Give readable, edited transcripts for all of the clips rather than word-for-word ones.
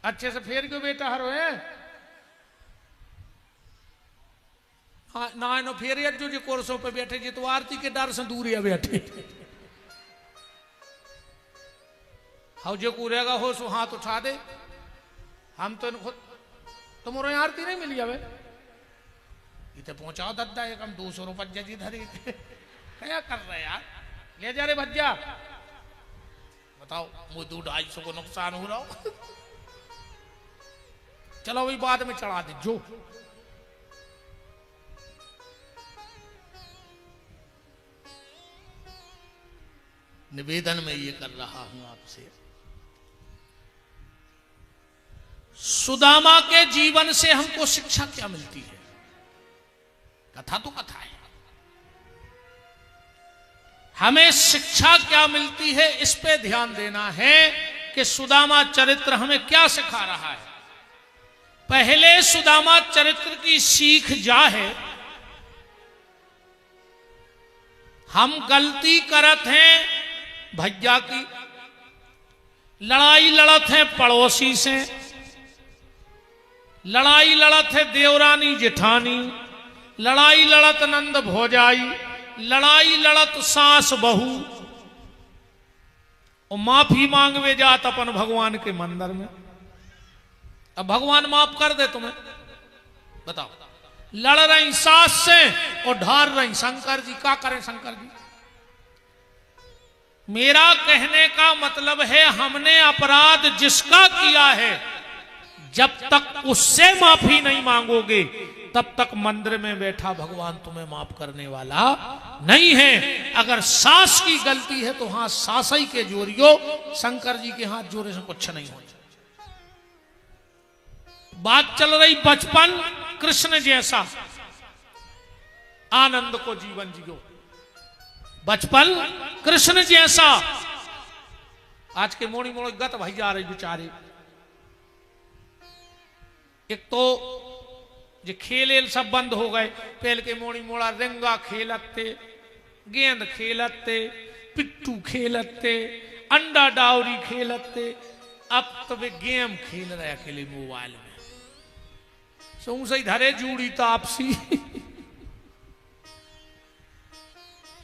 अच्छे से फेर क्यों बेटा हर है ना नो फेर जो जी कोर्सों पे बैठे जी तो आरती के डर से दूर है बैठे हाँ जो कूरेगा हो सो हाथ उठा दे हम तो तुम्हारे आरती नहीं मिली हमें इतने पहुंचाओ दद्दा एक हम 200 रुपये जी धरी क्या कर रहे यार ले जा रे भज्जा बताओ मुझे 200-250 को नुकसान हो रहा हो चलो वही बाद में चढ़ा दे जो निवेदन में ये कर रहा हूं आपसे सुदामा के जीवन से हमको शिक्षा क्या मिलती है कथा तो कथा है हमें शिक्षा क्या मिलती है इस पे ध्यान देना है कि सुदामा चरित्र हमें क्या सिखा रहा है पहले सुदामा चरित्र की सीख जा है हम गलती करत हैं भैया की लड़ाई लड़त है पड़ोसी से लड़ाई लड़त है देवरानी जेठानी लड़ाई लड़त नंद भौजाई लड़ाई लड़त सास बहू और माफी मांगवे जात अपन भगवान के मंदिर में अब भगवान माफ कर दे तुम्हें बताओ लड़ रही सास से और ढार रही शंकर जी क्या करें शंकर जी मेरा कहने का मतलब है हमने अपराध जिसका किया है जब तक उससे माफी नहीं मांगोगे तब तक मंदिर में बैठा भगवान तुम्हें माफ करने वाला नहीं है अगर सास की गलती है तो हां सास ही के जोरियो शंकर जी के हाथ जोड़े से कुछ नहीं हो बात चल रही बचपन कृष्ण जैसा आनंद को जीवन जियो बचपन कृष्ण जैसा आज के मोड़ी मोड़ी गत भाई जा रही बेचारे एक तो जो खेल सब बंद हो गए पहले के मोड़ी मोड़ा रंगा खेलते गेंद खेलते पिट्टू खेलते अंडा डावरी खेलते अब तो वे गेम खेल रहे अकेले मोबाइल में सो सही धरे जूड़ी तापसी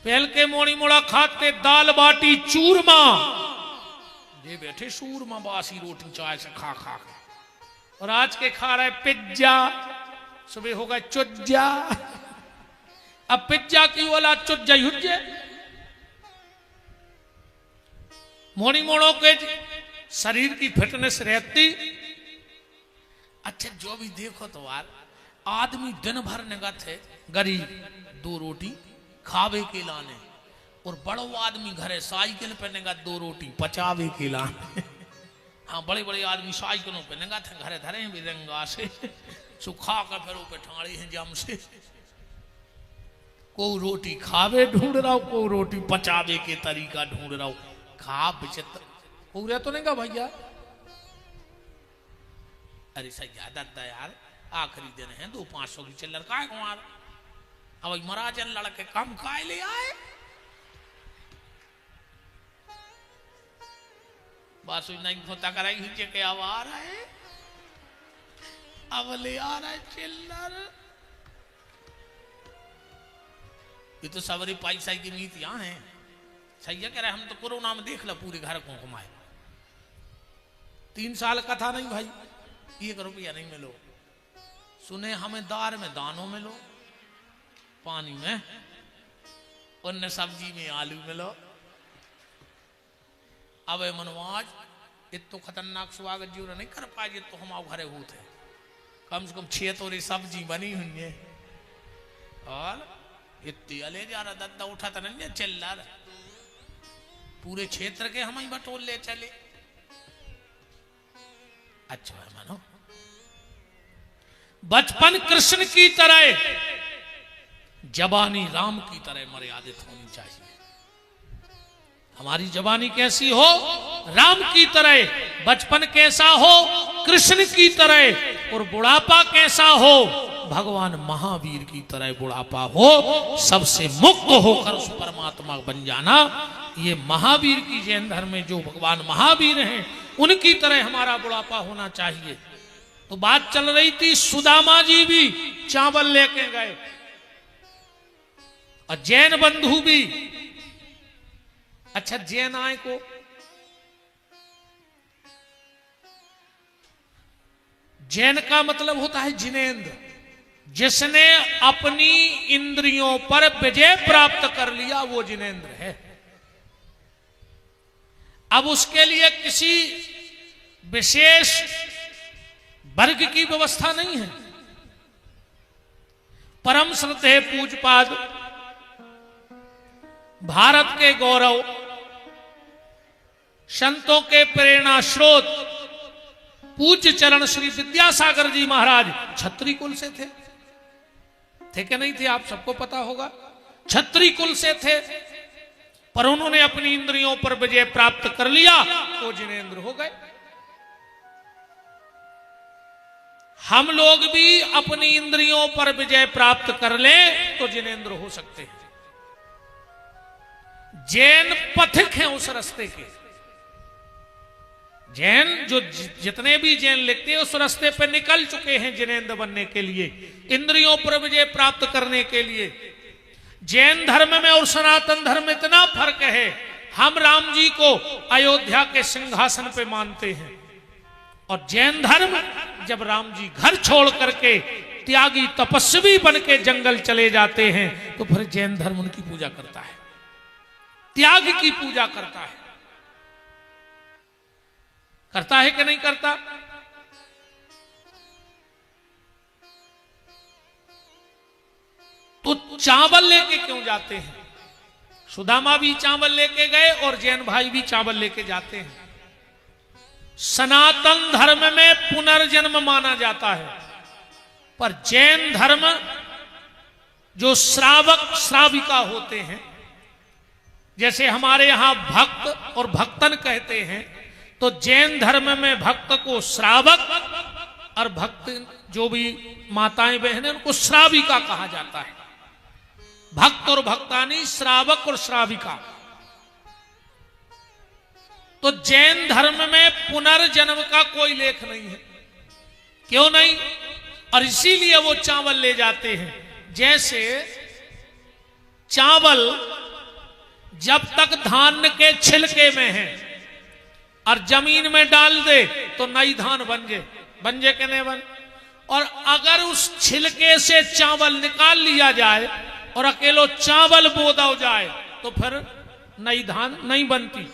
पहल के मोड़ी मोड़ा खाते दाल बाटी चूरमा ये बैठे सूरमा बासी रोटी चाय से खा खा के और आज के खा रहे पिज्जा सुबह होगा चुज्जा अब पिज्जा की वाला चुज्जा हुज्जे मोड़ी मोड़ों के शरीर की फिटनेस रहती अच्छा जो भी देखो तो यार आदमी दिन भर निगत है गरीब 2 रोटी खावे के लाने और बड़ो आदमी घरे साइकिल पे निगत 2 रोटी पचावे के लाने हाँ बड़े बड़े आदमी साइकिलों पे निगत है घरे धरे भी रंगा से सुखा कर फिर पे ठाड़ी है जम से को रोटी खावे ढूंढ रहा हूं को रोटी पचावे के तरीका ढूंढ रहा हूं खा विचित्र पूरा तो नहीं का भैया अरे सही दादा यार आखिरी दिन है 200-500 की चिल्लर का कुमार अब महाराजन लड़के कम खाए ले आए बस नहीं होता कराई हुई के अब आ रहा है अब ले आ रहा है चिल्लर ये तो सबरी पैसा की नीति यहाँ है सही है कह रहे हम तो कोरोना में देख लो पूरे घर को घुमाए 3 साल का था नहीं भाई 1 रुपया नहीं मिलो सुने हमें दार में दानों मिलो पानी में उनने सब्जी में आलू मिलो अब मनवाज ये तो खतरनाक स्वागत जी नहीं कर पाए तो हम घरे होते कम से कम 6 तोरी सब्जी बनी हुई है और इतनी ले जा रहा दद्दा उठा तो नहीं चिल्ला पूरे क्षेत्र के हम ही बटोल ले चले अच्छा है मानो बचपन कृष्ण की तरह जवानी राम की तरह मर्यादित होनी चाहिए हमारी जवानी कैसी हो राम की तरह बचपन कैसा हो कृष्ण की तरह और बुढ़ापा कैसा हो भगवान महावीर की तरह बुढ़ापा हो सबसे मुक्त होकर उस परमात्मा बन जाना ये महावीर की जैन धर्म में जो भगवान महावीर हैं उनकी तरह हमारा बुढ़ापा होना चाहिए। तो बात चल रही थी, सुदामा जी भी चावल लेके गए और जैन बंधु भी। अच्छा, जैन आय को जैन का मतलब होता है जिनेंद्र, जिसने अपनी इंद्रियों पर विजय प्राप्त कर लिया वो जिनेंद्र है। अब उसके लिए किसी विशेष वर्ग की व्यवस्था नहीं है। परम श्रद्धेय पूज्यपाद भारत के गौरव, संतों के प्रेरणा स्रोत पूज्य चरण श्री विद्यासागर जी महाराज क्षत्रिय कुल से थे कि नहीं थे? आप सबको पता होगा, क्षत्रिय कुल से थे, पर उन्होंने अपनी इंद्रियों पर विजय प्राप्त कर लिया तो जिनेंद्र हो गए। हम लोग भी अपनी इंद्रियों पर विजय प्राप्त कर लें तो जिनेंद्र हो सकते हैं। जैन पथिक हैं उस रास्ते के। जैन जो जितने भी जैन लिखते हैं उस रास्ते पे निकल चुके हैं जिनेंद्र बनने के लिए, इंद्रियों पर विजय प्राप्त करने के लिए। जैन धर्म में और सनातन धर्म में इतना फर्क है, हम राम जी को अयोध्या के सिंहासन पे मानते हैं, और जैन धर्म जब राम जी घर छोड़ करके त्यागी तपस्वी बन के जंगल चले जाते हैं तो फिर जैन धर्म उनकी पूजा करता है, त्याग की पूजा करता है। करता है कि नहीं करता? तो चावल लेके क्यों जाते हैं? सुदामा भी चावल लेके गए और जैन भाई भी चावल लेके जाते हैं। सनातन धर्म में पुनर्जन्म माना जाता है, पर जैन धर्म जो श्रावक श्राविका होते हैं, जैसे हमारे यहां भक्त और भक्तन कहते हैं, तो जैन धर्म में भक्त को श्रावक और भक्त जो भी माताएं बहनें उनको श्राविका कहा जाता है। भक्त और भक्तानी, श्रावक और श्राविका। तो जैन धर्म में पुनर्जन्म का कोई लेख नहीं है। क्यों नहीं? और इसीलिए वो चावल ले जाते हैं। जैसे चावल जब तक धान के छिलके में है और जमीन में डाल दे तो नई धान बन जे के नहीं बन। और अगर उस छिलके से चावल निकाल लिया जाए और अकेलो चावल बोदा जाए तो फिर नई धान नहीं बनती।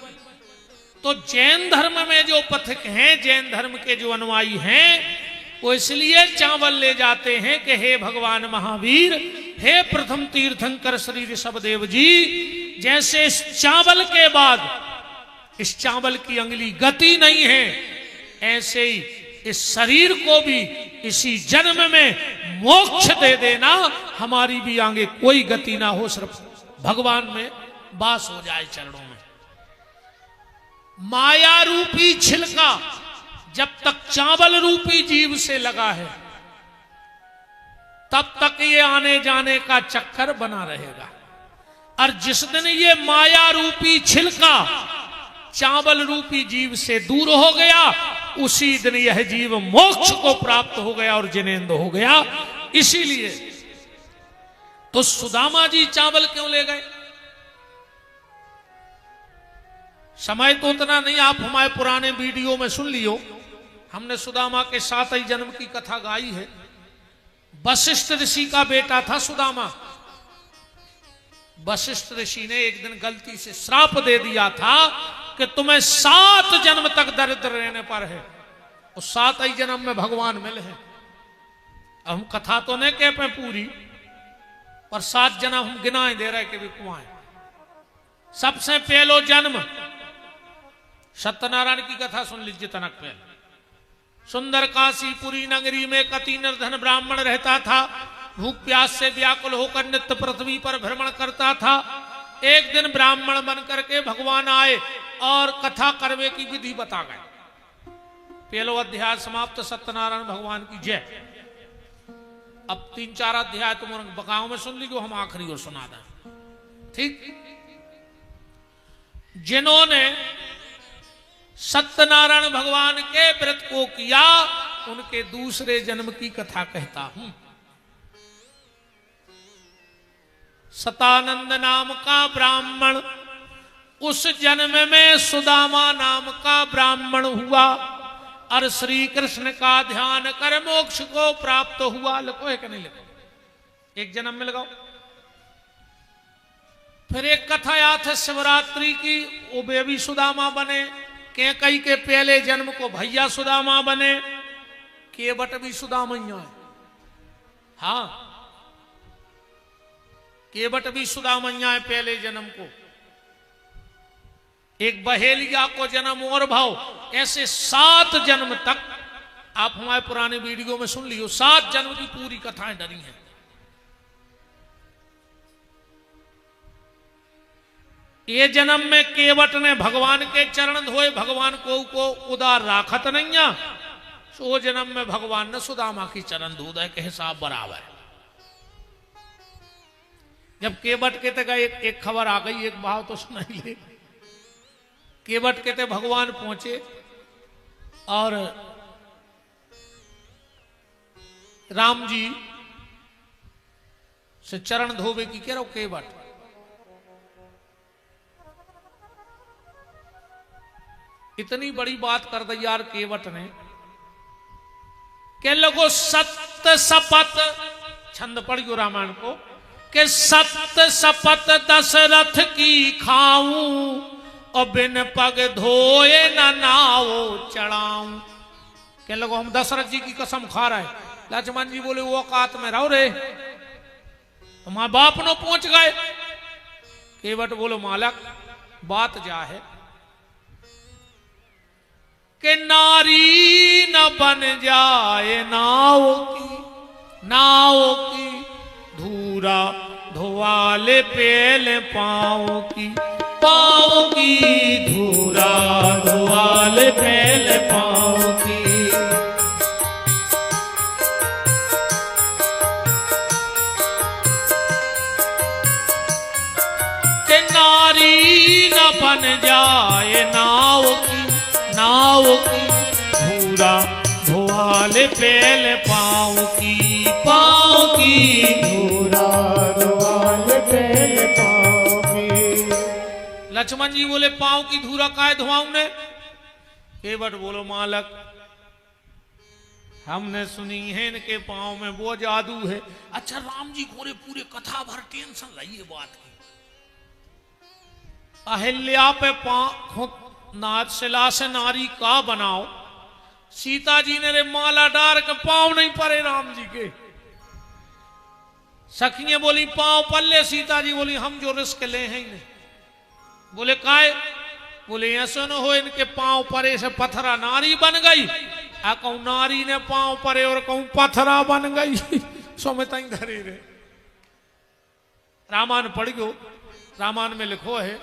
तो जैन धर्म में जो पथिक हैं, जैन धर्म के जो अनुयायी हैं, वो इसलिए चावल ले जाते हैं कि हे भगवान महावीर, हे प्रथम तीर्थंकर श्री ऋषभदेव जी, जैसे इस चावल के बाद इस चावल की अंगुली गति नहीं है, ऐसे ही इस शरीर को भी इसी जन्म में मोक्ष दे देना, हमारी भी आगे कोई गति ना हो, सिर्फ भगवान में वास हो जाए चरणों में। माया रूपी छिलका जब तक चावल रूपी जीव से लगा है तब तक ये आने जाने का चक्कर बना रहेगा, और जिस दिन ये माया रूपी छिलका चावल रूपी जीव से दूर हो गया, उसी दिन यह जीव मोक्ष को प्राप्त हो गया और जिनेंद्र हो गया। इसीलिए तो सुदामा जी चावल क्यों ले गए? समय तो उतना नहीं, आप हमारे पुराने वीडियो में सुन लियो, हमने सुदामा के 7 जन्म की कथा गाई है। वशिष्ठ ऋषि का बेटा था सुदामा। वशिष्ठ ऋषि ने एक दिन गलती से श्राप दे दिया था कि तुम्हें 7 जन्म तक दरिद्र रहने पर है, और 7 जन्म में भगवान मिले हैं। अब हम कथा तो नहीं कह पे पूरी, पर 7 जन्म हम गिनाए दे रहे कि भी कुआं। सबसे पहलो जन्म सत्यनारायण की कथा सुन लीजिए। तनक पहले सुंदर काशीपुरी नगरी में कति निर्धन ब्राह्मण रहता था। भूख प्यास से व्याकुल होकर नित्य पृथ्वी पर भ्रमण करता था। एक दिन ब्राह्मण बन करके भगवान आए और कथा करवे की विधि बता गए। पहलो अध्याय समाप्त। सत्यनारायण भगवान की जय। अब 3-4 अध्याय तुम बकाओं में सुन लीजिए, हम आखिरी और सुना दें। ठीक? जिन्होंने सत्यनारायण भगवान के व्रत को किया, उनके दूसरे जन्म की कथा कहता हूं। सतानंद नाम का ब्राह्मण, उस जन्म में सुदामा नाम का ब्राह्मण हुआ और श्री कृष्ण का ध्यान कर मोक्ष को प्राप्त हुआ। लिखो है कि नहीं लिखो? एक जन्म में लगाओ। फिर एक कथा याद है शिवरात्रि की, वो बेबी सुदामा बने, कैकई के पहले जन्म को भैया सुदामा बने, केवट भी सुदामैया है। हाँ, केवट भी सुदामैया है पहले जन्म को। एक बहेलिया को जन्म और भाव, ऐसे 7 जन्म तक आप हमारे पुराने वीडियो में सुन लियो, 7 जन्म की पूरी कथाएं डरी हैं। ये जन्म में केवट ने भगवान के चरण धोए, भगवान को उदार राखत नहीं, सो जन्म में भगवान ने सुदामा की चरण धोए के हिसाब बराबर। जब केवट के तक एक खबर आ गई, एक भाव तो सुनाई ले। केवट कहते भगवान पहुंचे और राम जी से चरण धोवे की कह रहा केवट। इतनी बड़ी बात कर दी यार केवट ने, के लोगो सत्य शपथ, छंद पढ़ियो रामायण को, के सत्य शपथ दशरथ की खाऊं और बिन पग धोए न नाव चढ़ाऊं। के लोगो हम दशरथ जी की कसम खा रहे। लक्ष्मण जी बोले वो औकात में रहो रे, हमारे बाप नो पहुंच गए। केवट बोलो मालक बात जा है कि नारी न बन जाए नाव की धूरा धोवाले पेल पाँव की धूरा धोवाले पेल पाँव की। कि नारी न बन जाए नाव की धूरा धोवाले पेल पाँव की धूरा धोवाले पेल पाँव की। लक्ष्मण जी बोले पाँव की धूरा काहे धोवाऊं ने? केवट बोलो मालक हमने सुनी है इनके पाँव में वो जादू है। अच्छा राम जी गोरे पूरे कथा भर टेंशन लाइए बात की। अहिल्या पे शिला से नारी का बनाओ। सीता जी ने रे माला डार के पांव नहीं पड़े राम जी के। सखियां बोली पांव पल्ले, सीता जी बोली हम जो रिस्क ले हैं नहीं। बोले काहे? बोले ऐसा न हो इनके पांव परे से पत्थरा नारी बन गई, आ कहूं नारी ने पांव परे और कहूं पत्थरा बन गई। सो में तई धरे रे। रामायण पढ़ गयो, रामायण में लिखो है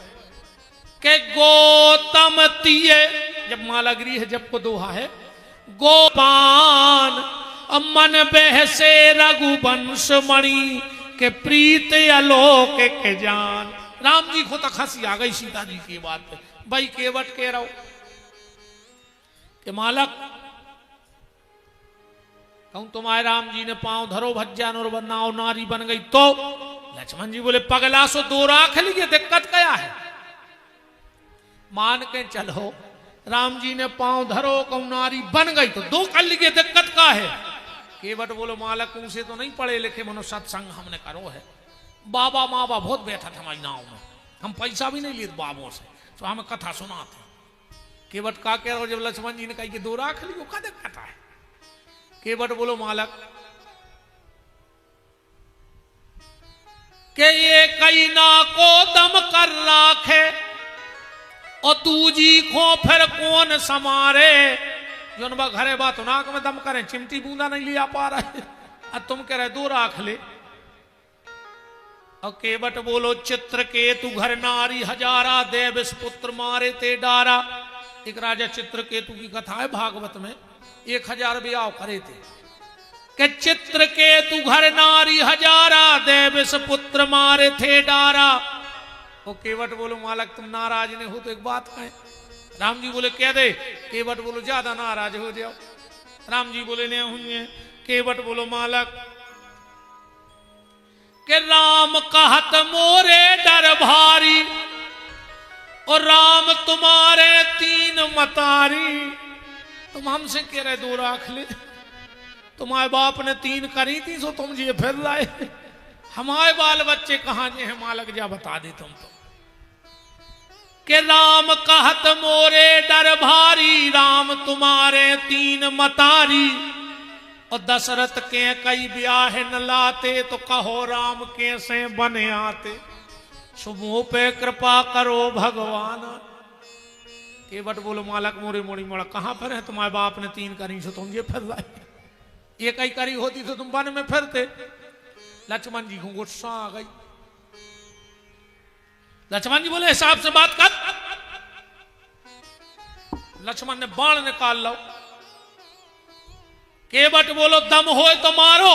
के गौतम तिये, जब मालागिरी है जब को दोहा है, गोपान मन बहसे रघुवंश मणि के प्रीत आलोक के जान। राम जी को तक हंसी आ गई सीता जी की बात पे। भाई केवट कह रहा कि मालक कहूं तुम्हारे राम जी ने पांव धरो भज्जान और बनाओ नारी बन गई तो? लक्ष्मण जी बोले पगला सो दो राख लिए, दिक्कत क्या है? मान के चलो राम जी ने पांव धरो कहूं नारी बन गई तो 2 कर लिए, दिक्कत का है? केवट बोलो मालक उनसे तो नहीं पढ़े लिखे, मनो सत्संग हमने करो है। बाबा माँ बाप बहुत बैठा था हमारी नाव में, हम पैसा भी नहीं लिए बाबों से, तो हमें कथा सुनाते। केवट का कह रहा जब लक्ष्मण जी ने कही कि 2 राख लियो का दिक्कत है? केवट बोलो मालक के ये कई ना को दम कर राखे और दूजी को फिर कौन समारे। जो घरे बात नाक में दम करें, चिमटी बूंदा नहीं लिया पा रहे, अब तुम कह रहे 2 राख ले। और केवट बोलो चित्र केतु घर नारी हजारा, देविस पुत्र मारे ते डारा। एक राजा चित्र केतु की कथा है भागवत में, 1000 ब्याह करे थे। कि चित्र केतु घर नारी हजारा, देविस पुत्र मारे थे डारा। वो केवट बोलो मालक तुम नाराज नहीं हो तो एक बात कहें। राम जी बोले कह दे। केवट बोलो ज्यादा नाराज हो जाओ। राम जी बोले नहीं हुई। केवट बोलो मालक के राम कहत मोरे डर भारी और राम तुम्हारे 3 मतारी। तुम हमसे कह रहे 2 राख ले, तुम्हारे बाप ने 3 करी थी सो तुम जी फिर लाए। हमारे बाल बच्चे कहां जे हैं मालक जा बता दे तुम तो। के राम कहत मोरे डर भारी राम तुम्हारे 3 मतारी और दशरथ के कई ब्याह न लाते तो कहो राम कैसे बने आते। शुभों पे कृपा करो भगवान। केवट बोलो मालक मोरे मोड़ी मोड़ा कहां पर है तुम्हारे बाप ने 3 करी सो तुम ये फिर लाए। एक ही करी होती तो तुम वन में फिरते। लक्ष्मण जी को गुस्सा आ गई। लक्ष्मण जी बोले हिसाब से बात कर। लक्ष्मण ने बाण निकाल लो। केवट बोलो दम होए तो मारो।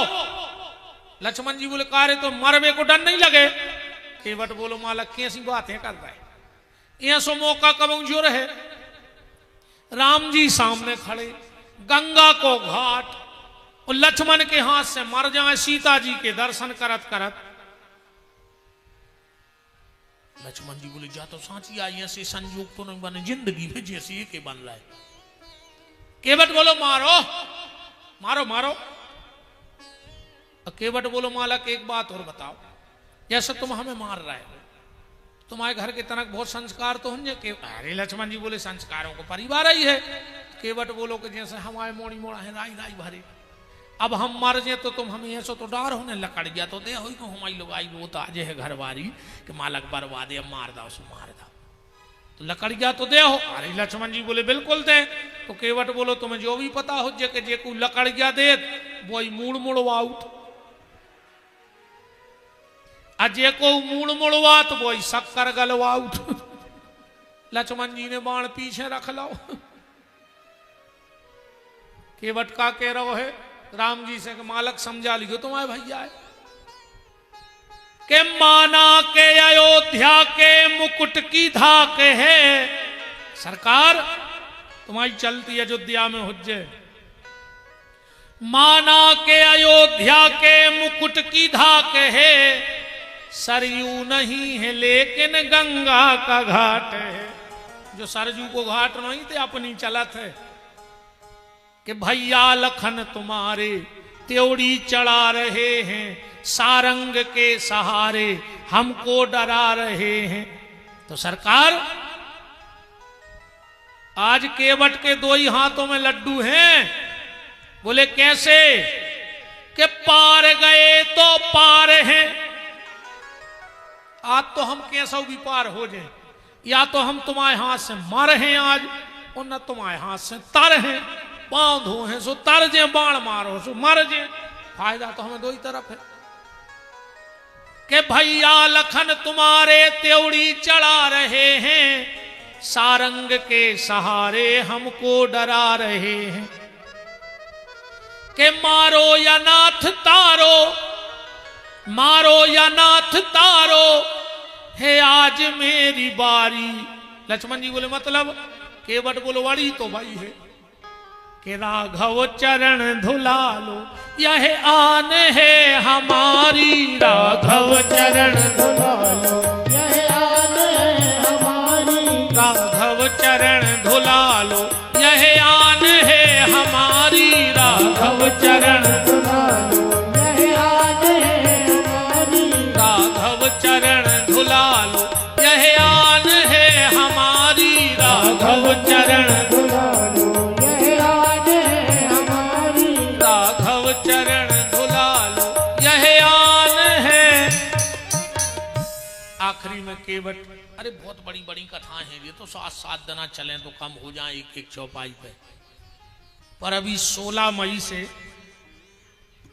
लक्ष्मण जी बोले कारे तो मरवे को डर नहीं लगे। केवट बोलो मालक कैसी बातें कर रहा है। यह सो मौका कब रहे। राम जी सामने खड़े गंगा को घाट और लक्ष्मण के हाथ से मर जाए सीता जी के दर्शन करत करत। लक्ष्मण जी बोले जा तो सांची आई ऐसे संयोग तो नहीं बने जिंदगी में जैसे ये के बन रहा है। केवट बोलो मारो मारो मारो। केवट बोलो मालक एक बात और बताओ, जैसे तुम हमें मार रहे हो तुम्हारे घर के तनक बहुत संस्कार तो होंगे। अरे लक्ष्मण जी बोले संस्कारों को परिवार ही है। केवट बोलो कि जैसे हमारे मोड़ी मोड़ा है राई राई भरे। अब हम मर जाए तो तुम हमें ऐसा तो डर होने लकड़ गया तो दे हो को हमारी लोग आई वो तो आज है घर वारी कि मालक बर्बाद है मार दो उसको मार दो तो लकड़ गया तो दे हो। अरे लक्ष्मण जी बोले बिल्कुल दे। तो केवट बोलो तुम्हें जो भी पता हो जे के जे को लकड़ गया दे वो मूड़ मुड़वाउट अजय को मूड़ मुड़वा तो वो शक्कर गलवाउट। लक्ष्मण जी ने बाण पीछे रख लो। केवट का कह रहो है राम जी से मालक समझा लियो तुम्हारे भैया है के माना के अयोध्या के मुकुट की धाक है। सरकार तुम्हारी चलती अयोध्या में हुज्जे। माना के अयोध्या के मुकुट की धाक है सरयू नहीं है लेकिन गंगा का घाट है। जो सरजू को घाट नहीं थे अपनी चलत है कि भैया लखन तुम्हारे त्योड़ी चढ़ा रहे हैं सारंग के सहारे हमको डरा रहे हैं। तो सरकार आज केवट के 2 ही हाथों में लड्डू हैं। बोले कैसे कि पार गए तो पार हैं। आज तो हम कैसा भी पार हो जाए या तो हम तुम्हारे हाथ से मर हैं आज और न तुम्हारे हाथ से तर हैं। बांधो हैं सो तर जे बाण मारो सो मर जे। फायदा तो हमें 2 ही तरफ है कि भैया लखन तुम्हारे त्योड़ी चढ़ा रहे हैं सारंग के सहारे हमको डरा रहे हैं कि मारो या नाथ तारो मारो या नाथ तारो है आज मेरी बारी। लक्ष्मण जी बोले मतलब केवट बोलो वाली तो भाई है कि राघव चरण धुला लो यह आन है हमारी। राघव चरण धुला लो यह आन है हमारी। राघव चरण धुला लो यह आन है हमारी। राघव चरण धुला लो यह आन है हमारी। राघव चरण धुला लो यह आन है हमारी। राघव चरण धुला लो चरण धुला लो यह आन है। आखिरी में केवट अरे बहुत बड़ी बड़ी कथाएं हैं ये तो 7 दिन चलें तो कम हो जाए एक चौपाई पे। पर अभी 16 मई से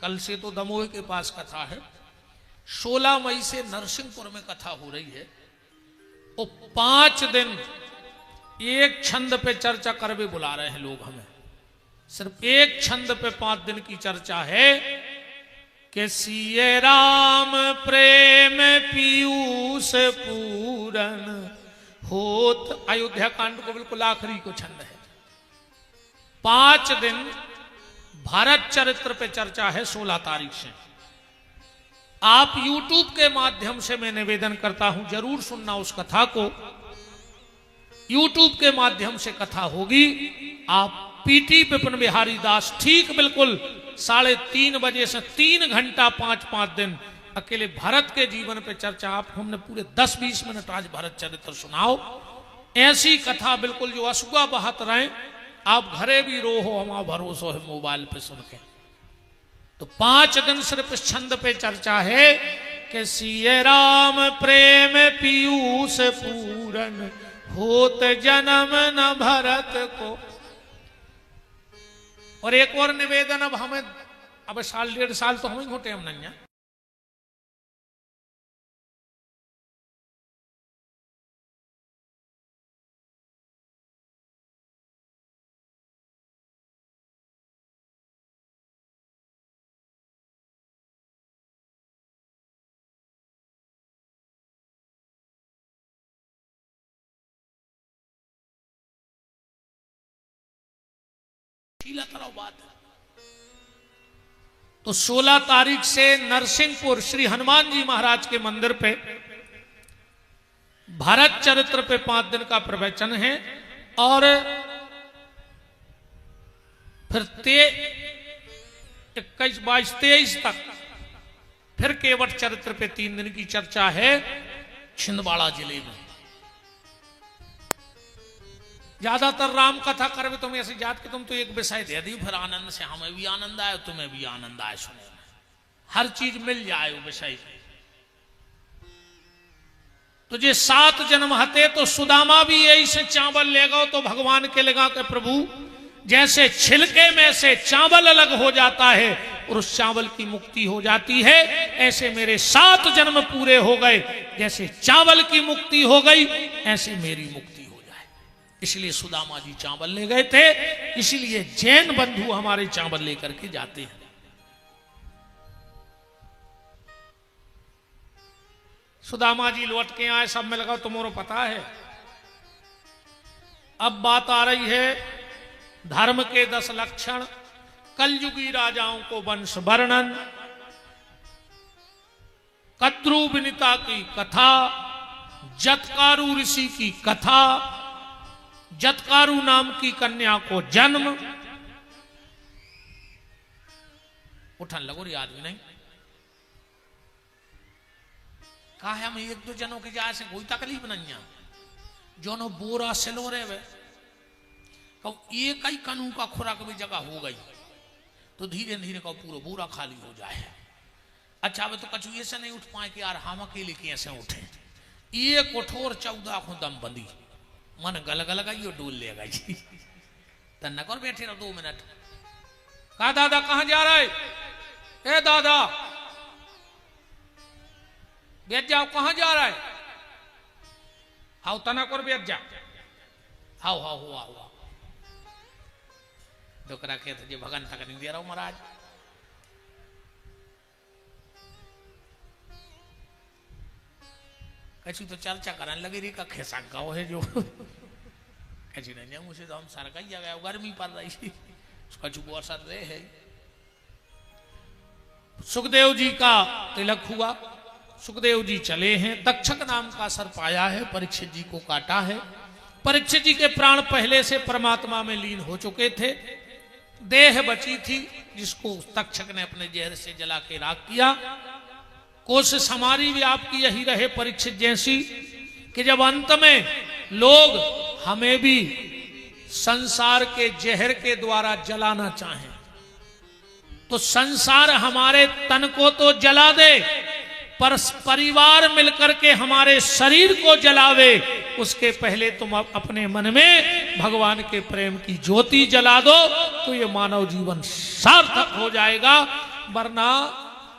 कल से तो दमोह के पास कथा है 16 मई से नरसिंहपुर में कथा हो रही है। वो 5 दिन एक छंद पे चर्चा करवे बुला रहे हैं लोग हमें। सिर्फ एक छंद पे 5 दिन की चर्चा है कि सिए राम प्रेम पीयूष पूरन होत। अयोध्या कांड को बिल्कुल आखिरी को छंद है। 5 दिन भारत चरित्र पे चर्चा है 16 तारीख से। आप YouTube के माध्यम से मैं निवेदन करता हूं, जरूर सुनना उस कथा को। YouTube के माध्यम से कथा होगी। आप पीटी विपिन बिहारी दास ठीक बिल्कुल 3:30 बजे से 3 घंटा 5-5 दिन अकेले भारत के जीवन पे चर्चा। आप हमने पूरे 10-20 मिनट आज भारत चरित्र सुनाओ। ऐसी कथा बिल्कुल जो असुआ बहत रहे। आप घरे भी रो हो, हमारा भरोसा है मोबाइल पे सुन के। तो 5 दिन सिर्फ इस छंद पे चर्चा है कि सिय राम प्रेम पीयूष पूरन होत जन्म न भरत को। और एक और निवेदन, अब हमें अब 1.5 साल तो हमें घोटे हम नहीं है। बात है। तो 16 तारीख से नरसिंहपुर श्री हनुमान जी महाराज के मंदिर पे भारत चरित्र पे 5 दिन का प्रवचन है। और फिर 21, 22, 23 तक फिर केवट चरित्र पे 3 दिन की चर्चा है छिंदवाड़ा जिले में। ज्यादातर राम कथा करवे तुम ऐसी जात के तुम तो एक विषय दे दी, फिर आनंद से हमें भी आनंद आए, तुम्हें भी आनंद आए सुने में। हर चीज मिल जाए वो विषय। तो जे 7 जन्म हते तो सुदामा भी यही से चावल लेगा तो भगवान के लगा के प्रभु जैसे छिलके में से चावल अलग हो जाता है और उस चावल की मुक्ति हो जाती है, ऐसे मेरे 7 जन्म पूरे हो गए। जैसे चावल की मुक्ति हो गई ऐसे मेरी मुक्ति। इसलिए सुदामा जी चावल ले गए थे। इसलिए जैन बंधु हमारे चावल लेकर के जाते हैं। सुदामा जी लौट के आए, सब में लगा तुम्हारा पता है। अब बात आ रही है धर्म के 10 लक्षण, कलयुगी राजाओं को वंश वर्णन, कद्रु विनीता की कथा, जतकारु ऋषि की कथा, जतकारु नाम की कन्या को जन्म। उठन लगो रे आदमी नहीं कहा है। हम 1-2 जनों के जाए से कोई तकलीफ नहीं है। जो नो बोरा सिलो रे वे कब एक ही कानून का खुराक भी जगह हो गई तो धीरे धीरे का पूरा बोरा खाली हो जाए। अच्छा वे तो कछु ऐसे नहीं उठ पाए कि यार हम अकेले कैसे उठे। एक उठो और 14 को दम बंदी मन गलगल गई और डोल ले गई। तन्ना कर बैठे रहो 2 मिनट। कहा दादा कहां जा रहा है? ए दादा बैठ जाओ, कहां जा रहा है? हाउ तना कर बैठ जा। हाउ हाउ हुआ हुआ डोकरा खेत जो भगन तक नहीं दे रहा हूं महाराज। कछु तो चर्चा करने लगे रे का खेसा गाँव है जो कछु नहीं मुझे तो हम सरका ही गया, गर्मी पड़ रही कछु को असर रहे है। सुखदेव जी का तिलक हुआ, सुखदेव जी चले हैं। तक्षक नाम का सर्प आया है, परीक्षित जी को काटा है। परीक्षित जी के प्राण पहले से परमात्मा में लीन हो चुके थे। देह बची थी जिसको तक्षक ने अपने जहर से जला के राख किया। कोशिश हमारी भी आपकी यही रहे परीक्षित जैसी कि जब अंत में लोग हमें भी संसार के जहर के द्वारा जलाना चाहें तो संसार हमारे तन को तो जला दे पर परिवार मिलकर के हमारे शरीर को जलावे। उसके पहले तुम अपने मन में भगवान के प्रेम की ज्योति जला दो तो ये मानव जीवन सार्थक हो जाएगा। वरना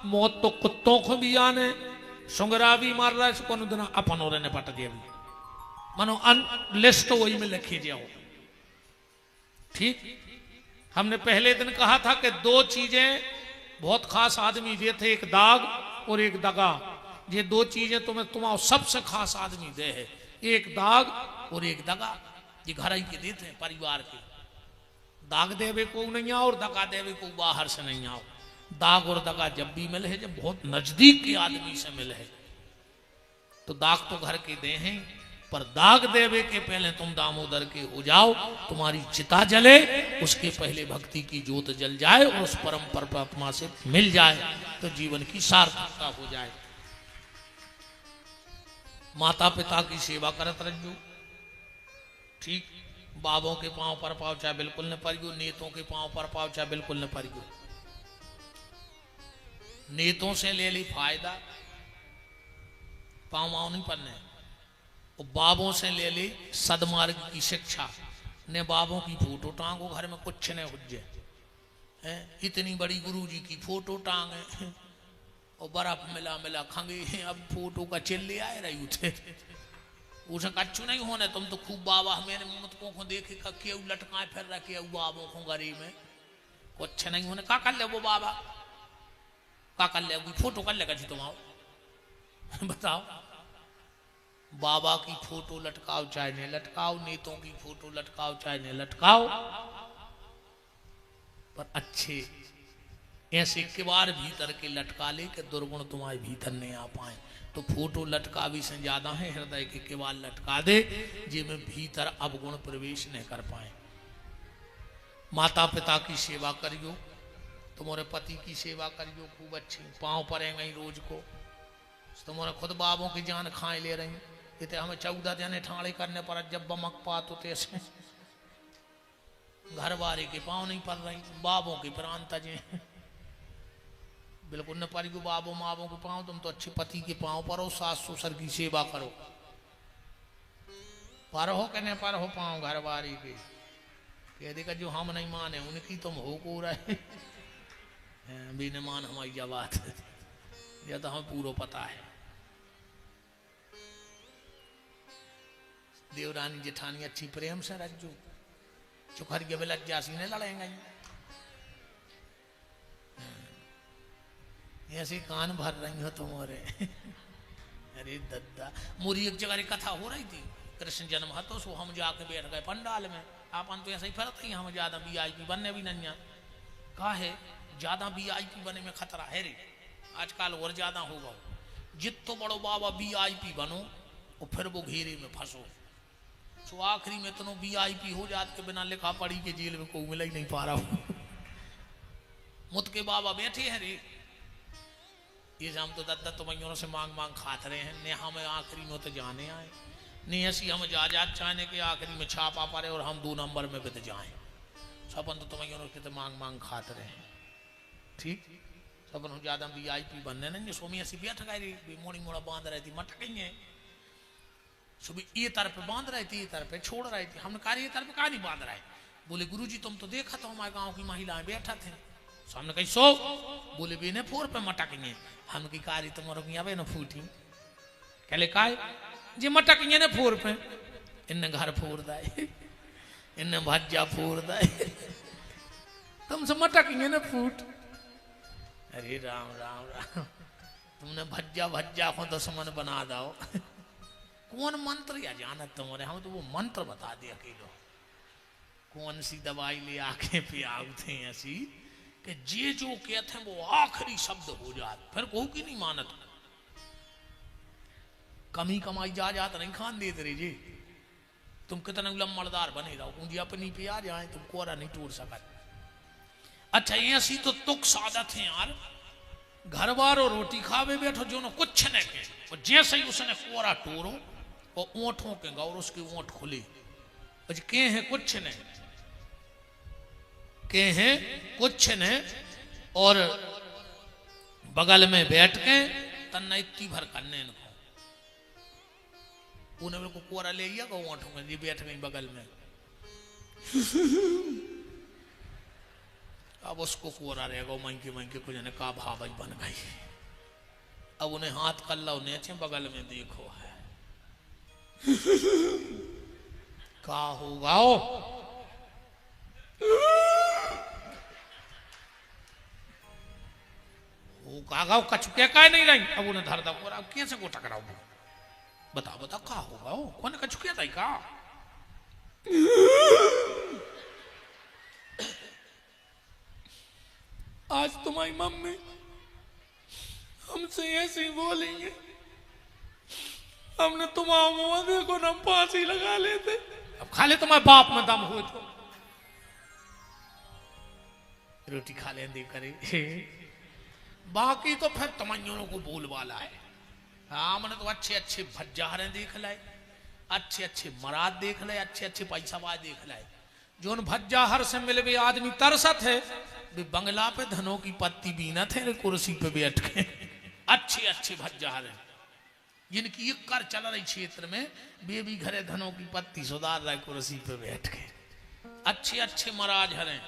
मौत तो कुत्तों को भी आने, सुंगरा भी मार रहा है, इसको दिन अपन और ने पट दिया मानो लिस्ट तो वही में लिखी जाओ। ठीक, हमने पहले दिन कहा था कि 2 चीजें बहुत खास आदमी दिए थे, एक दाग और एक दगा। ये 2 चीजें तुम्हें तुम्हारा सबसे खास आदमी दे है, एक दाग और एक दगा, ये घर ही के देते हैं परिवार के। दाग देवे को नहीं आओ और दगा देवे को बाहर से नहीं आओ। दाग और दगा जब भी मिले है, जब बहुत नजदीक के आदमी से मिले है, तो दाग तो घर के दे हैं, पर दाग देवे के पहले तुम दामोदर के हो जाओ, तुम्हारी चिता जले, उसके पहले भक्ति की ज्योत जल जाए और उस परम परमात्मा से मिल जाए, तो जीवन की सार्थकता हो जाए। माता पिता की सेवा करत रहो, ठीक। बाबों के पांव पर पाव चाहे बिल्कुल न परियो, नेतों के पांव पर पाव चाहे बिल्कुल न परियो। नेतों से ले ली फायदा, पांव माव नहीं पड़ने, और बाबों से ले ली सदमार्ग की शिक्षा। ने बाबों की फोटो टांगो घर में, कुछ नहीं हुज्जे है। इतनी बड़ी गुरुजी की फोटो टांगे और बर्फ मिला मिला खंगे, अब फोटो का चिल्ले आए रही थे। उसे कच्चू नहीं होने, तुम तो खूब बाबा मेरे मुतकों को देखे क्यों लटकाए फिर रखे बाबों को गरीब में, कुछ नहीं होने। का कर ले वो बाबा, का कर ले फोटो कर लेगा जी तुम आओ बताओ। बाबा की फोटो लटकाओ चाहे नहीं लटकाओ, नेतों की फोटो लटकाओ चाहे नहीं लटकाओ, पर अच्छे ऐसे किवाड़ भीतर के लटका ले कि दुर्गुण तुम्हारे भीतर नहीं आ पाए। तो फोटो लटका भी से ज्यादा है, हृदय के किवाड़ लटका दे जिसमें भीतर अवगुण प्रवेश नहीं कर पाए। माता पिता की सेवा करियो, तुम्हारे पति की सेवा करियो खूब अच्छी, पांव पड़ेंगे रोज को। तुम्हारे खुद बाबों की जान खाए ले रही, इतने हमें 14 जने ठाणे करने पर जब बमक पात होते ऐसे घर वाले के पांव नहीं पड़ रही, बाबों के प्राण तजे बिल्कुल न परियो। बाबों मावों के पांव, तुम तो अच्छे पति के पांव परो, सास ससुर की सेवा करो। पर हो के नहीं पर हो पांव घर वाले के, कह देगा जो हम नहीं माने उनकी तुम हो को रहे भी न मान हमारी क्या बात है, यह तो हमें पूरा पता है। देवरानी जेठानी अच्छी प्रेम से रखो, चुखर के लज्जासी ने लड़ेंगे ऐसे कान भर रही हो तुम्हारे अरे दद्दा, मोरी एक जगह कथा हो रही थी, कृष्ण जन्म है तो सो हम जाके बैठ गए पंडाल में। आपन तो ऐसे ही फरते ही, हम ज्यादा वीआईपी बनने भी नहीं है। कहा है ज्यादा वीआईपी बने में खतरा है रे, आजकल और ज्यादा होगा। जितो बड़ो बाबा वीआईपी बनो और फिर वो घेरे में फंसो, तो आखिरी में तो वीआईपी हो जात के बिना लिखा पढ़ी के जेल में कोई मिल ही नहीं पा रहा हूं। मुत के बाबा बैठे हैं रे, ये हम तो दत्ता तुम्हारों से मांग मांग खाते रहे हैं, ने हमें आखिरी में तो जाने आए, नहीं ऐसी हम जा चाहने के आखिरी में छापा पड़े और हम 2 नंबर में बित जाए। सपन तो तुम्हारों से तो मांग मांग खाते रहे हैं, ठीक। सपन ज्यादा वीआईपी बनने नहीं, सोमी ऐसी बैठ गई मोड़ी मोड़ा बांध रही थी, मट गई है सुबह ये तरफ बांध रहे थे, ये तरफ छोड़ रहे थे। हमने कहा ये तरफ कहा नहीं बांध रहे, बोले गुरुजी तुम तो देखा तो हमारे गांव की महिलाएं बैठा थे, सामने कही सो, बोले बेने फोर पे मटक गए। हम की कारी तुम्हारो की न फूटी, कहले काय जे मटक गए ने फोर पे, इन्ने घर फोड़ दाए, इन्ने भज्जा फोड़ दाए, तुम से मटक गए ने फूट। अरे राम राम राम, तुमने भज्जा भज्जा को दुश्मन बना दो। कौन मंत्र या जानत तुम्हारे, हम तो वो मंत्र बता दे अकेलो, कौन सी दवाई ले आके पियाते हैं ऐसी कि जे जो कहते हैं वो आखिरी शब्द हो जात, फिर को की नहीं मानत। कमी कमाई जा जात नहीं खान देते रही जी, तुम कितना लम्बड़दार बने रहो, मुझे अपनी पे आ जाए तुम कोरा नहीं तोड़ सकत। अच्छा ऐसी तो तुक सादत है यार, घर वारो रोटी खावे बैठो जो न कुछ न के, और जैसे ही उसने कोरा टोरो और ऊँटों के गौर उसकी ऊँट खुली, के हैं कुछ नहीं, के हैं कुछ ने, और बगल में बैठ के तन्ना इतनी भर करने इनको, उन्हें को कोरा ले गया ऊँटों में, जी बैठ गई बगल में। अब उसको कोरा रहेगा मंकी मंकी कुछ ने का भावज बन गई। अब उन्हें हाथ कर लो नेचे बगल में देखो है का होगा वो कागा कछु के का नहीं रही। अब उन्हें धर दो, अब कैसे को टकराओ, बता बता का होगा वो कौन का चुकिया था का आज तुम्हारी मम्मी हमसे ऐसे ही बोलेंगे, हमने तुम्हारा मुंह देखो ना फांसी लगा लेते। अब खा ले तुम्हारे बाप में दम हो तो रोटी खा ले दे करे बाकी तो फिर तमन्यों को बोल वाला है। हाँ मैंने तो अच्छे अच्छे भज्जारे देख लाए, अच्छे अच्छे मराद देख लाए, अच्छे अच्छे पैसाबाज देख लाए। जो भज्जाहर से मिले भी आदमी तरसत है वे बंगला पे धनों की पत्ती बीना थे कुर्सी पे बैठ के। अच्छे अच्छे भज्जाहर हैं जिनकी एक कर चल रही क्षेत्र में वे भी घरे धनों की पत्ती सुधार रहे कुर्सी पे बैठ के। अच्छे अच्छे मराज हरे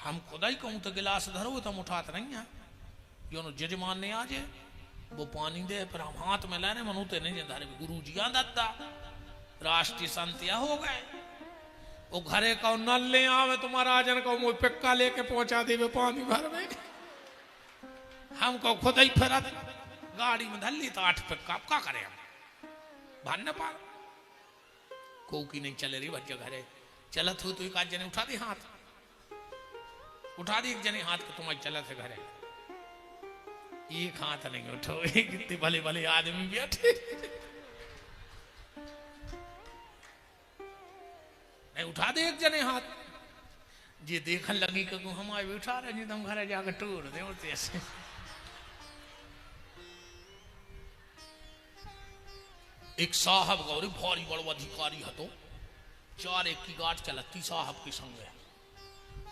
हम खुदा ही कहूं तो गिलास धरो तो हम उठाते नहीं है जो जजमान ने आज वो पानी दे पर हम हाथ में लेने मनूते नहीं धरे गुरु जी दत्ता राष्ट्रीय संत्या हो गए वो घरे का नल ले आवे तुम्हारा आजन को मुझे पिक्का लेके पहुंचा दे पानी भर में हमको खुद ही फिर गाड़ी में धल ली तो 8 पिक्का अब क्या करें हम भान न पा को की नहीं चले रही बच्चे घरे चलत हो तो एक आध जने उठा दी हाथ उठा दी एक जने हाथ को तुम्हारे चलत है घरे एक हाथ नहीं उठो कितने भले भले आदमी बैठे उठा दे एक जने हाथ जे देखन लगी कि हम आए उठा रहे नहीं तुम घरे जाकर टूर दे ऐसे एक साहब गौरी भारी बड़ो अधिकारी हतो 4 एक की गाठ चलती साहब के संग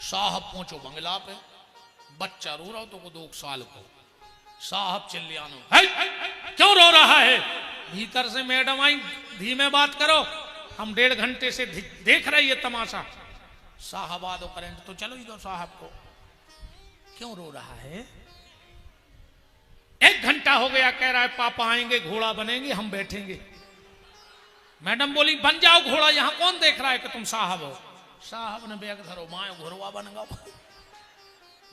साहब पहुंचो बंगला पे बच्चा रो रहा तो को 2 साल को साहब चिल्लानो क्यों रो रहा है भीतर से मैडम आई धीमे बात करो हम 1.5 घंटे से देख रहे ये तमाशा साहब आ दो करंट तो चलो ही दो साहब को क्यों रो रहा है 1 घंटा हो गया कह रहा है पापा आएंगे घोड़ा बनेंगे हम बैठेंगे मैडम बोली बन जाओ घोड़ा यहां कौन देख रहा है कि तुम साहब हो साहब ने बैग धरो माए घोड़वा बन गो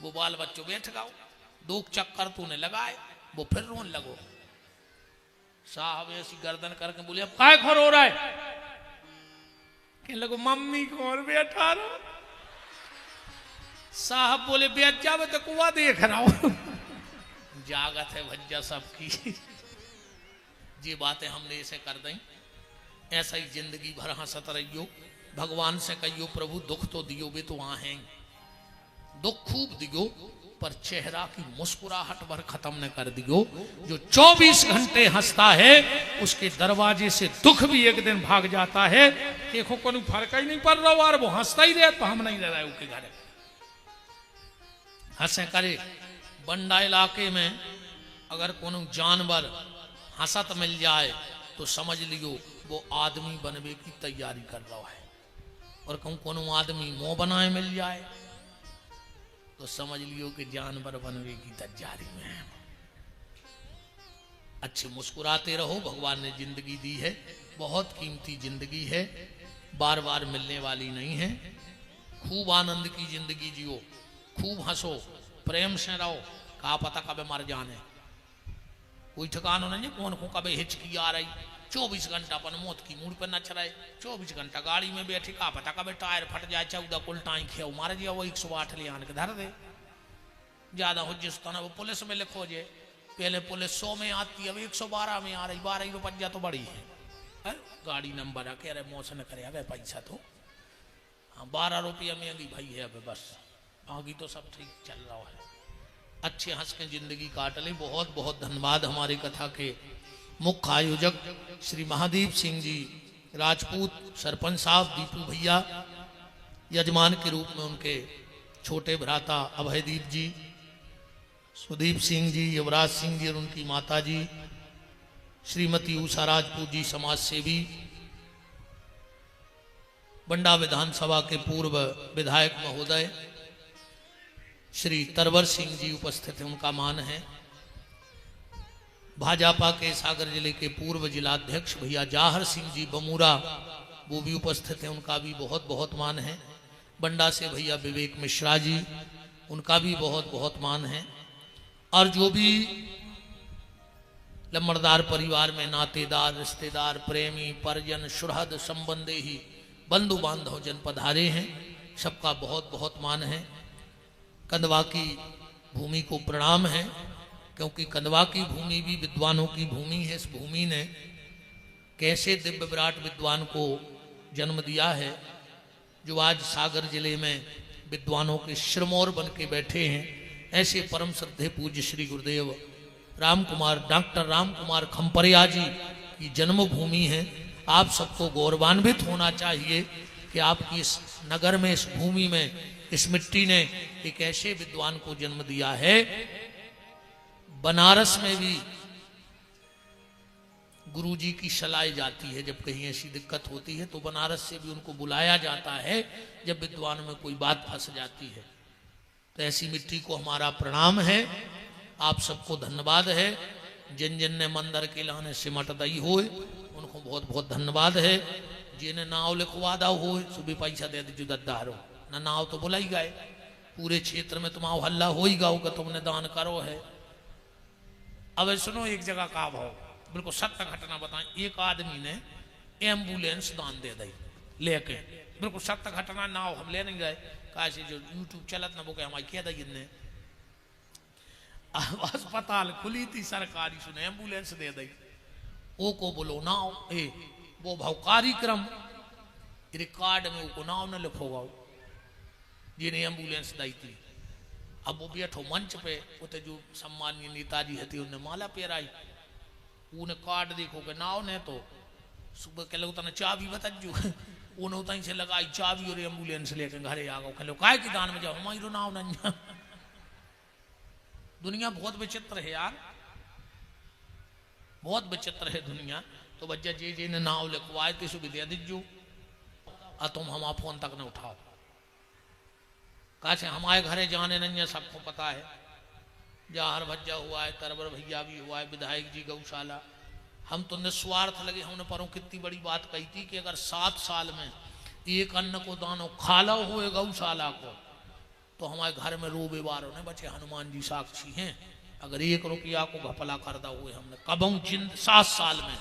वो बाल बच्चों बैठ गओ 2 चक्कर तूने लगाए वो फिर रोन लगो साहब ऐसी गर्दन करके बोले अब काय खो रो रहा है कहने लगो मम्मी को और बैठा रहा साहब बोले बैठ जावे तो कुआ देख रहा हूं जागत है भज्जा सबकी ये बातें हमने ऐसे कर दें ऐसा ही जिंदगी भर हंसत रहियो भगवान से कहियो प्रभु दुख तो दियो भी तो वहां हैं दुख खूब दियो पर चेहरा की मुस्कुराहट भर खत्म न कर दियो जो 24 घंटे हंसता है उसके दरवाजे से दुख भी एक दिन भाग जाता है देखो कोई फर्क ही नहीं पड़ रहा और वो हंसता ही रहे तो हम नहीं रह रहे उसके घर हंसे करे बंडा इलाके में अगर कोनो जानवर हंसत मिल जाए तो समझ लियो वो आदमी बनने की तैयारी कर रहा है और कहूं कोनो आदमी मुंह बनाए मिल जाए तो समझ लियो कि जानवर बनने की तैयारी में है। अच्छे मुस्कुराते रहो भगवान ने जिंदगी दी है बहुत कीमती जिंदगी है बार बार मिलने वाली नहीं है खूब आनंद की जिंदगी जियो खूब हंसो प्रेम से रहो कहा पता कब मर जाने कोई ठिकाना नहीं कौन को कब हिचकी आ रही 24 घंटा अपन मौत की मूड पर नच रहे 24 घंटा गाड़ी में बैठे का पता कब टायर फट जाए 14 कुलटाई खेव मार दिया वो 108 ले आन के धर दे ज्यादा हो जिस तरह वो पुलिस में लिखो जे पहले पुलिस 100 में आती है अब 112 में आ रही 12 रुपया तो बड़ी है गाड़ी नंबर कह रहे मौसम करे अबे पैसा तो हाँ 12 रुपया महंगी भाई है अब बस बाकी तो सब ठीक चल रहा है अच्छे हंस के जिंदगी काट ले बहुत बहुत धन्यवाद हमारी कथा के मुख्य आयोजक श्री महादीप सिंह जी राजपूत सरपंच साहब दीपू भैया यजमान के रूप में उनके छोटे भ्राता अभयदीप जी सुदीप सिंह जी युवराज सिंह जी और उनकी माता जी श्रीमती उषा राजपूत जी समाज सेवी बंडा विधानसभा के पूर्व विधायक महोदय श्री तरवर सिंह जी उपस्थित हैं उनका मान है भाजपा के सागर जिले के पूर्व जिलाध्यक्ष भैया जाहर सिंह जी बमूरा वो भी उपस्थित हैं उनका भी बहुत बहुत मान है बंडा से भैया विवेक मिश्रा जी उनका भी बहुत बहुत मान है और जो भी लम्बरदार परिवार में नातेदार, रिश्तेदार, प्रेमी, परिजन, सुहृद, संबंधी ही, बंधु बांधव जन पधारे हैं। सबका बहुत बहुत मान है। कंदवा की भूमि को प्रणाम है, क्योंकि कंदवा की भूमि भी विद्वानों की भूमि है। इस भूमि ने कैसे दिव्य विराट विद्वान को जन्म दिया है, जो आज सागर जिले में विद्वानों के सिरमौर बन के बैठे हैं। ऐसे परम श्रद्धेय पूज्य श्री गुरुदेव डॉक्टर राम कुमार खम्परिया जी की जन्मभूमि है। आप सबको गौरवान्वित होना चाहिए कि आपकी इस नगर में, इस भूमि में, इस मिट्टी ने एक ऐसे विद्वान को जन्म दिया है। बनारस में भी गुरुजी की सलाह जाती है, जब कहीं ऐसी दिक्कत होती है तो बनारस से भी उनको बुलाया जाता है, जब विद्वान में कोई बात फंस जाती है। तो ऐसी मिट्टी को हमारा प्रणाम है। आप सबको धन्यवाद है। जिन जिन ने मंदिर के लाने सिमट दई हो, उनको बहुत बहुत धन्यवाद है। जिन्हें नाव लिखवा दा हो, सुबह पैसा दे दीजिए दद्दारो ना, नाव तो बुलाई गए। पूरे क्षेत्र में तुम्हारा हल्ला हो ही गाओ कि तुमने दान करो है। अब सुनो, एक जगह का भाव, बिल्कुल सत्य घटना बताएं। एक आदमी ने एम्बुलेंस दान दे दी लेके, बिल्कुल सत्य घटना। नाव हम ले नहीं गए, कहा जो यूट्यूब चलत ना वो के हमारी कह दी ने अस्पताल खुली थी सरकारी, सुने एम्बुलेंस दे दी। वो को बोलो नाव वो भाव कार्यक्रम रिकॉर्ड में वो नाव न लिखोगा जिन्हें एम्बुलेंस दी थी। अब वो बैठो मंच पे, उते जो सम्मानीय नेताजी हती उन्हें माला पेराई। उन्हें कार्ड देखो के नाव ने तो सुबह के लोग चाबी बतजू उन्हें उतनी से लगाई चाबी और एम्बुलेंस लेके घरे आ गो। कहो काय की दान में जाओ, हमारी नाव नहीं। दुनिया बहुत विचित्र है यार, बहुत विचित्र है दुनिया। तो बच्चा जे ने नाव लिखवाए थे सुबह दे दीजू, और तुम हमारा फोन तक न उठाओ। कहा हमारे घरे जाने नहीं है, सबको पता है। जहाँ भज्जा हुआ है, तरवर भैया भी हुआ है, विधायक जी गौशाला। हम तो निस्वार्थ लगे। हमने परों कितनी बड़ी बात कही थी कि अगर 7 साल में एक अन्न को दानो खाला हो गौशाला को, तो हमारे घर में रोबे वारों ने बचे। हनुमान जी साक्षी हैं, अगर 1 रुपया को घपला करदा हुए हमने कबों जिंद 7 साल में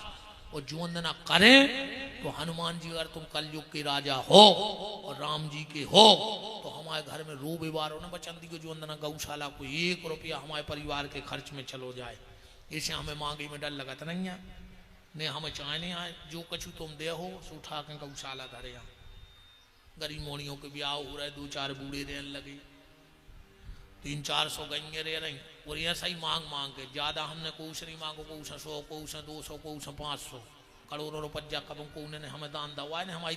और जो वंदना करें, तो हनुमान जी अगर तुम कलयुग के राजा हो और राम जी के हो, तो हमारे घर में रोबे वारों ने बचन दी जो वंदना गौशाला को 1 रुपया हमारे परिवार के खर्च में चलो जाए। इसे हमें मांगे में डर लगा तो नहीं है, ने हमें चाहने आए जो कछु तुम दे हो सो उठा के गौशाला धरे। यहाँ गरीब मोड़ियों के ब्याह हो रहे, 2-4 बूढ़े रहने लगे, 300-400 गंगे रह रही। और ऐसा ही मांग मांग के, ज्यादा हमने कुछ नहीं मांगो, कुछ 100, कुछ 200, कुछ 500 करोड़ों रुपया कब को उन्होंने हमें दान दवा है। हमारी